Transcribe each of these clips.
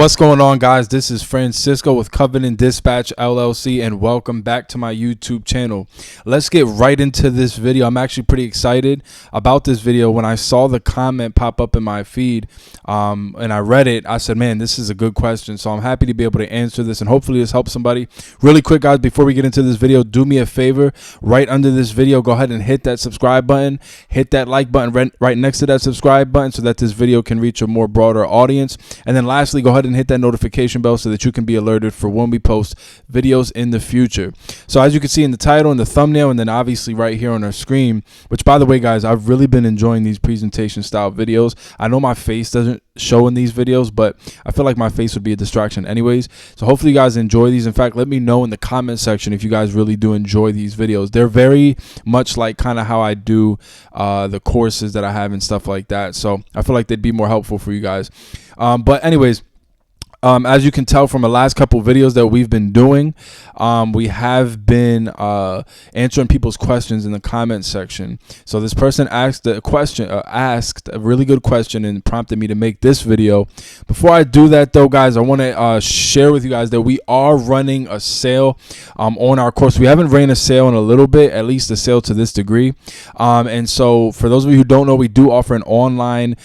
What's going on, guys? This is Francisco with Covenant Dispatch LLC, and welcome back to my YouTube channel. Let's get right into this video. I'm actually pretty excited about this video. When I saw the comment pop up in my feed and I read it, I said, man, this is a good question. So I'm happy to be able to answer this, and hopefully this helps somebody. Really quick, guys, before we get into this video, do me a favor. Right under this video, go ahead and hit that subscribe button. Hit that like button right next to that subscribe button so that this video can reach a more broader audience. And then lastly, go ahead and hit that notification bell so that you can be alerted for when we post videos in the future. So as you can see in the title and the thumbnail, and then obviously right here on our screen, which, by the way, guys, I've really been enjoying these presentation style videos. I know my face doesn't show in these videos, but I feel like my face would be a distraction anyways. So hopefully you guys enjoy these. In fact, let me know in the comment section if you guys really do enjoy these videos. They're very much like kind of how I do the courses that I have and stuff like that. So I feel like they'd be more helpful for you guys. But anyways, as you can tell from the last couple videos that we've been doing, we have been answering people's questions in the comment section. So this person asked a question, asked a really good question, and prompted me to make this video. Before I do that, though, guys, I want to share with you guys that we are running a sale on our course. We haven't ran a sale in a little bit, at least a sale to this degree. And so for those of you who don't know, we do offer an online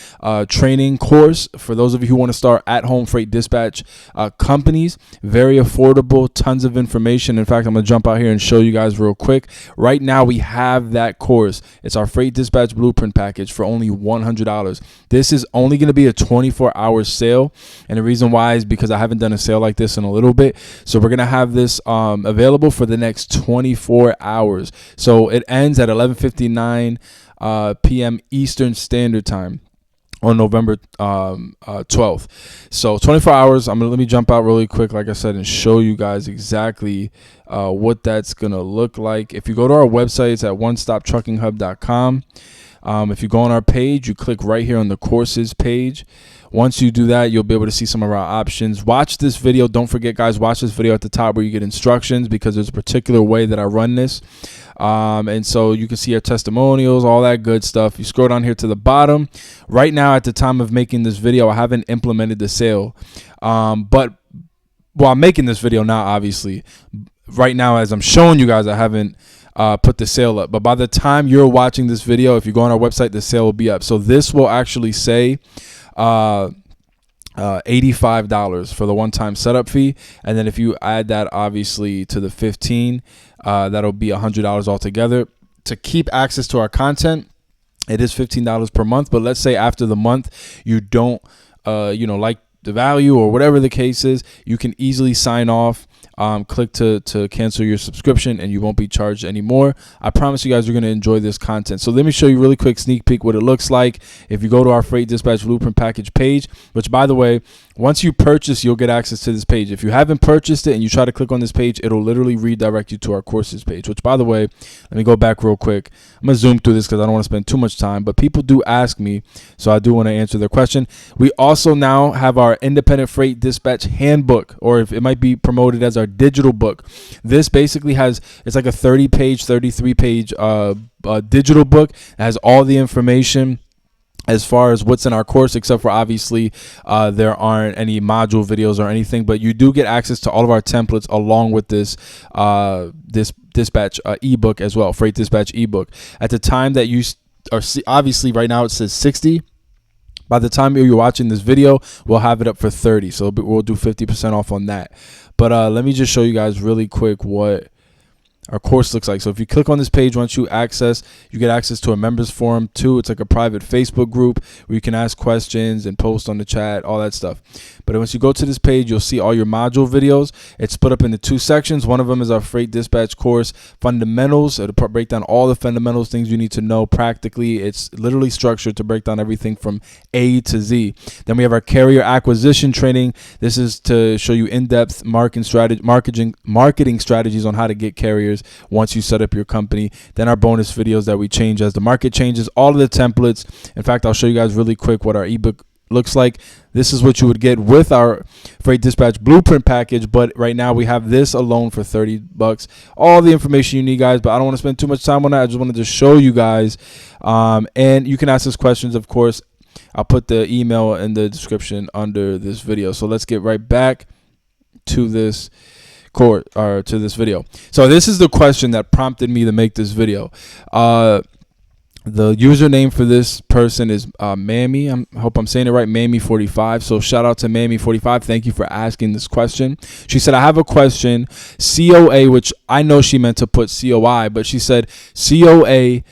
training course for those of you who want to start at-home freight dispatch companies. Very affordable, tons of information. In fact, I'm gonna jump out here and show you guys real quick. Right now we have that course. It's our freight dispatch blueprint package for only $100. This is only going to be a 24-hour sale, and the reason why is because I haven't done a sale like this in a little bit. So we're gonna have this available for the next 24 hours. So it ends at 11:59 p.m. Eastern Standard Time on November 12th. So 24 hours. Let me jump out really quick, like I said, and show you guys exactly what that's gonna look like. If you go to our website, it's at onestoptruckinghub.com. If you go on our page, you click right here on the courses page. Once you do that, you'll be able to see some of our options. Watch this video. Don't forget, guys, watch this video at the top where you get instructions, because there's a particular way that I run this. And so you can see our testimonials, all that good stuff. You scroll down here to the bottom. Right now, at the time of making this video, I haven't implemented the sale. But while I'm making this video now, obviously, right now as I'm showing you guys, I haven't put the sale up. But by the time you're watching this video, if you go on our website, the sale will be up. So this will actually say $85 for the one-time setup fee, and then if you add that obviously to the 15, that'll be $100 altogether. To keep access to our content, it is $15 per month. But let's say after the month you don't like the value or whatever the case is, you can easily sign off. Click to cancel your subscription, and you won't be charged anymore. I promise you guys are going to enjoy this content. So let me show you really quick sneak peek what it looks like. If you go to our freight dispatch blueprint package page, which, by the way, once you purchase, you'll get access to this page. If you haven't purchased it and you try to click on this page, it'll literally redirect you to our courses page, which, by the way, let me go back real quick. I'm going to zoom through this because I don't want to spend too much time, but people do ask me, so I do want to answer their question. We also now have our independent freight dispatch handbook, or if it might be promoted as our digital book. This basically it's like a 33-page digital book. It has all the information as far as what's in our course, except for obviously there aren't any module videos or anything, but you do get access to all of our templates along with this dispatch ebook as well, freight dispatch ebook. At the time that you are, obviously right now it says 60. By the time you're watching this video, we'll have it up for 30, so we'll do 50% off on that. But let me just show you guys really quick what our course looks like. So if you click on this page, once you get access to a members forum too. It's like a private Facebook group where you can ask questions and post on the chat, all that stuff. But once you go to this page, you'll see all your module videos. It's split up into two sections. One of them is our freight dispatch course fundamentals. It'll break down all the fundamentals, things you need to know practically. It's literally structured to break down everything from A to Z. Then we have our carrier acquisition training. This is to show you in-depth marketing strategies on how to get carriers once you set up your company. Then our bonus videos that we change as the market changes, all of the templates. In fact, I'll show you guys really quick what our ebook looks like. This is what you would get with our freight dispatch blueprint package, but right now we have this alone for $30. All the information you need, guys, but I don't want to spend too much time on that. I just wanted to show you guys, and you can ask us questions, of course, I'll put the email in the description under this video. So let's get right back to this to this video. So this is the question that prompted me to make this video. The username for this person is Mammy. I hope I'm saying it right, Mammy45. So shout out to Mammy45. Thank you for asking this question. She said, I have a question. COA, which I know she meant to put COI, but she said COA.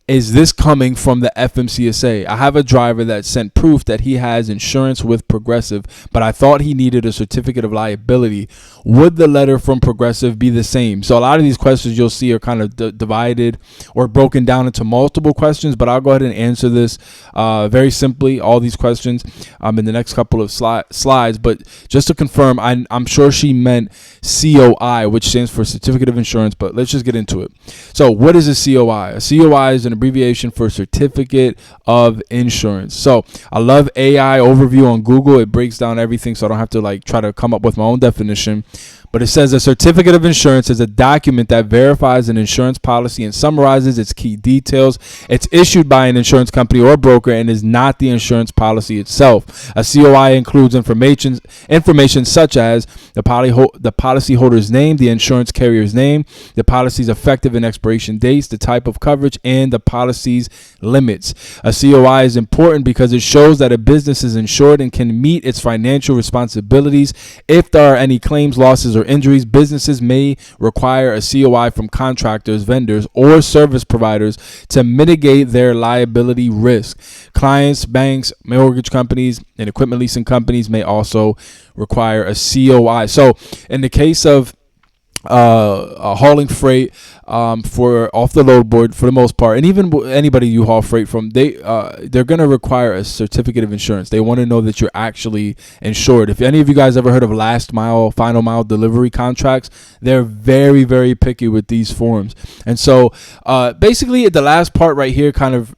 Is this coming from the FMCSA? I have a driver that sent proof that he has insurance with Progressive, but I thought he needed a certificate of liability. Would the letter from Progressive be the same? So a lot of these questions you'll see are kind of divided or broken down into multiple questions, but I'll go ahead and answer this very simply, all these questions in the next couple of slides. But just to confirm, I'm sure she meant COI, which stands for Certificate of Insurance, but let's just get into it. So what is a COI? A COI is an abbreviation for Certificate of Insurance. So I love AI overview on Google. It breaks down everything, so I don't have to like try to come up with my own definition. But it says a certificate of insurance is a document that verifies an insurance policy and summarizes its key details. It's issued by an insurance company or broker and is not the insurance policy itself. A COI includes information such as the policyholder's name, the insurance carrier's name, the policy's effective and expiration dates, the type of coverage, and the policy's limits. A COI is important because it shows that a business is insured and can meet its financial responsibilities. If there are any claims, losses, or injuries, businesses may require a COI from contractors, vendors, or service providers to mitigate their liability risk. Clients, banks, mortgage companies, and equipment leasing companies may also require a COI. So in the case of hauling freight for off the load board, for the most part, and even anybody you haul freight from, they're going to require a certificate of insurance. They want to know that you're actually insured. If any of you guys ever heard of last mile, final mile delivery contracts, they're very, very picky with these forms. And so basically the last part right here kind of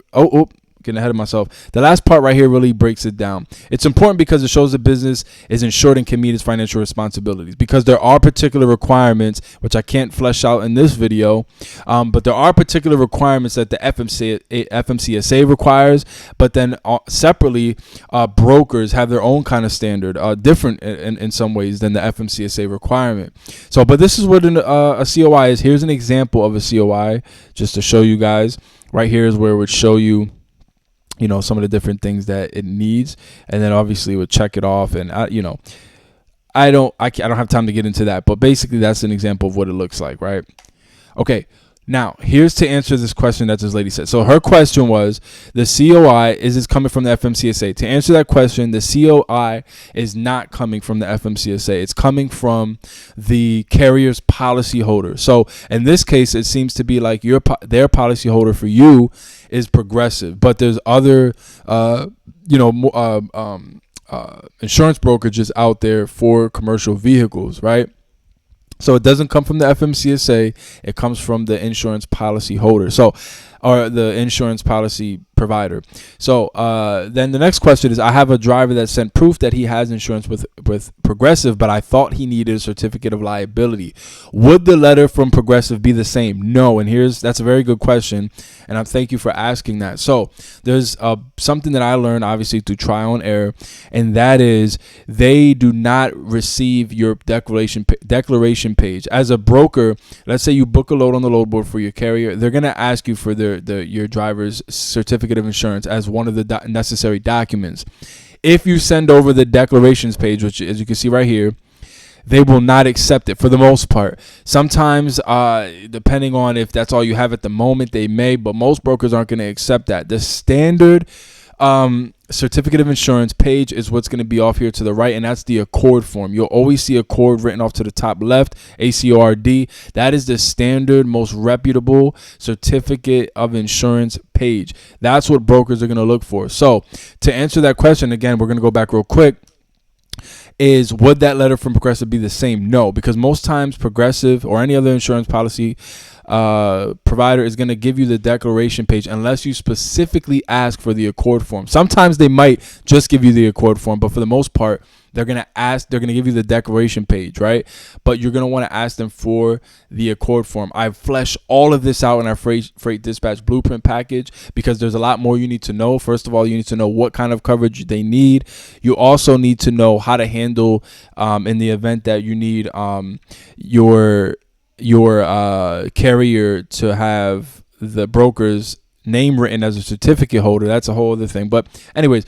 getting ahead of myself. The last part right here really breaks it down. It's important because it shows the business is insured and can meet its financial responsibilities, because there are particular requirements, which I can't flesh out in this video, but there are particular requirements that the FMCSA requires, but then separately, brokers have their own kind of standard, different in some ways than the FMCSA requirement. So, but this is what a COI is. Here's an example of a COI just to show you guys. Right here is where it would show you, some of the different things that it needs, and then obviously it would check it off. And I don't have time to get into that, but basically that's an example of what it looks like, right? Okay. Now, here's to answer this question that this lady said. So her question was, the COI, is this coming from the FMCSA? To answer that question, the COI is not coming from the FMCSA. It's coming from the carrier's policy holder. So in this case, it seems to be like their policy holder for you is Progressive, but there's other, insurance brokerages out there for commercial vehicles, right? So it doesn't come from the FMCSA. It comes from the insurance policy holder. Or the insurance policy provider. So then the next question is, I have a driver that sent proof that he has insurance with Progressive, but I thought he needed a certificate of liability. Would the letter from Progressive be the same? No. And that's a very good question, and I thank you for asking that. So there's something that I learned, obviously, through trial and error, and that is they do not receive your declaration page. As a broker, let's say you book a load on the load board for your carrier, they're going to ask you for your driver's certificate of insurance as one of the necessary documents. If you send over the declarations page, which, as you can see right here, they will not accept it for the most part. Sometimes, depending on if that's all you have at the moment, they may, but most brokers aren't going to accept that. The standard certificate of insurance page is what's going to be off here to the right, and that's the ACORD form. You'll always see ACORD written off to the top left, ACORD. That is the standard, most reputable certificate of insurance page. That's what brokers are going to look for. So to answer that question, again, we're going to go back real quick. Would that letter from Progressive be the same? No, because most times Progressive or any other insurance policy provider is going to give you the declaration page unless you specifically ask for the accord form. Sometimes they might just give you the accord form, but for the most part, they're going to give you the declaration page, right? But you're going to want to ask them for the accord form. I've fleshed all of this out in our freight dispatch blueprint package because there's a lot more you need to know. First of all, you need to know what kind of coverage they need. You also need to know how to handle in the event that you need your carrier to have the broker's name written as a certificate holder. That's a whole other thing. But anyways,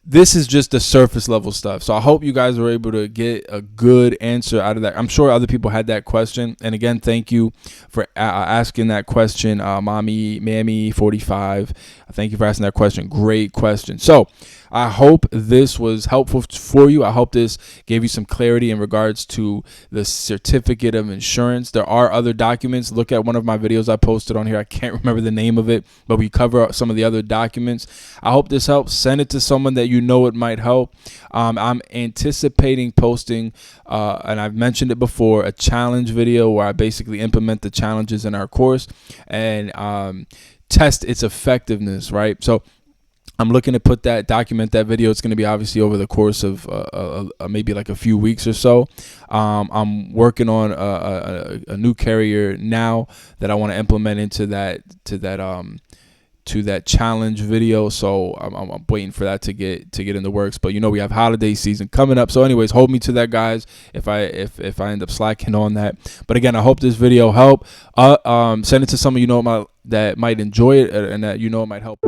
this is just the surface level stuff. So I hope you guys were able to get a good answer out of that. I'm sure other people had that question. And again, thank you for asking that question, Mammy 45. Thank you for asking that question. Great question. So I hope this was helpful for you. I hope this gave you some clarity in regards to the certificate of insurance. There are other documents. Look at one of my videos I posted on here. I can't remember the name of it, but we cover some of the other documents. I hope this helps. Send it to someone that you know it might help. I'm anticipating posting, and I've mentioned it before, a challenge video where I basically implement the challenges in our course and test its effectiveness, right? So I'm looking to document that video. It's going to be obviously over the course of maybe like a few weeks or so. I'm working on a new carrier now that I want to implement into that challenge video. So I'm waiting for that to get in the works. But we have holiday season coming up. So anyways, hold me to that, guys, if I end up slacking on that. But again, I hope this video helped. Send it to someone that might enjoy it and that it might help.